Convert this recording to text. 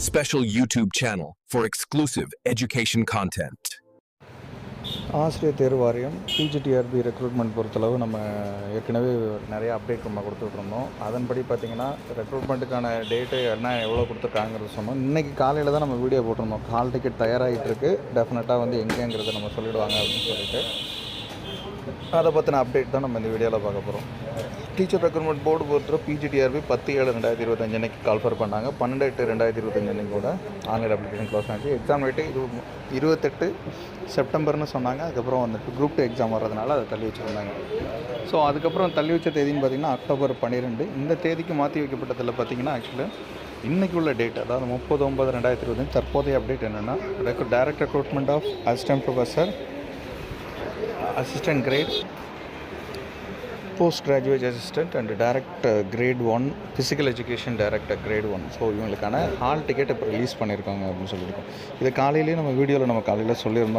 special YouTube channel for exclusive education content. ஆசிரியர் தேர்வு வாரியம் பிஜிடிஆர்பி ரெக்ரூட்மெண்ட் பொறுத்தளவு நம்ம ஏற்கனவே நிறைய அப்டேட் நம்ம கொடுத்துட்ருந்தோம். அதன்படி பார்த்திங்கன்னா ரெக்ரூட்மெண்ட்டுக்கான டேட்டு என்ன எவ்வளோ கொடுத்துருக்காங்கிறது சொன்னோம். இன்றைக்கி காலையில் தான் நம்ம வீடியோ போட்டிருந்தோம். ஹால் டிக்கெட் தயாராகிட்டு இருக்குது, டெஃபினட்டாக வந்து எங்கேங்கிறத நம்ம சொல்லிவிடுவாங்க அப்படின்னு சொல்லிட்டு அதை பற்றின அப்டேட் தான் நம்ம இந்த வீடியோவில் பார்க்க போகிறோம். டீச்சர் ரெக்ரூட்மெண்ட் போர்டு பொறுத்தவரை பிஜிடிஆர்பி 10/7/2025 அன்றைக்கி கால்ஃபர் பண்ணாங்க. 12/8/2025 அன்றைக்கி கூட ஆன்லைன் அப்ளிகேஷன் க்ளோஸ் ஆச்சு. எக்ஸாம் டேட்டு 28 செப்டம்பர்னு சொன்னாங்க. அதுக்கப்புறம் வந்துட்டு குரூப் 2 எக்ஸாம் வர்றதுனால அதை தள்ளி வச்சுருந்தாங்க. ஸோ அதுக்கப்புறம் தள்ளி வச்ச தேதின்னு பார்த்திங்கன்னா October 12. இந்த தேதிக்கு மாற்றி வைக்கப்பட்டதில் பார்த்திங்கன்னா ஆக்சுவலாக இன்றைக்கி உள்ள டேட், அதாவது 30/9/2025 தற்போதைய அப்டேட் என்னென்னா direct recruitment of assistant professor, assistant grade, post graduate assistant and direct grade 1 physical education director grade 1. So இவங்களுக்கான ஹால் டிக்கெட் இப்போ ரிலீஸ் பண்ணியிருக்காங்க அப்படின்னு சொல்லியிருக்கோம். இது காலையிலேயே நம்ம வீடியோவில் காலையில் சொல்லியிருந்தோம்.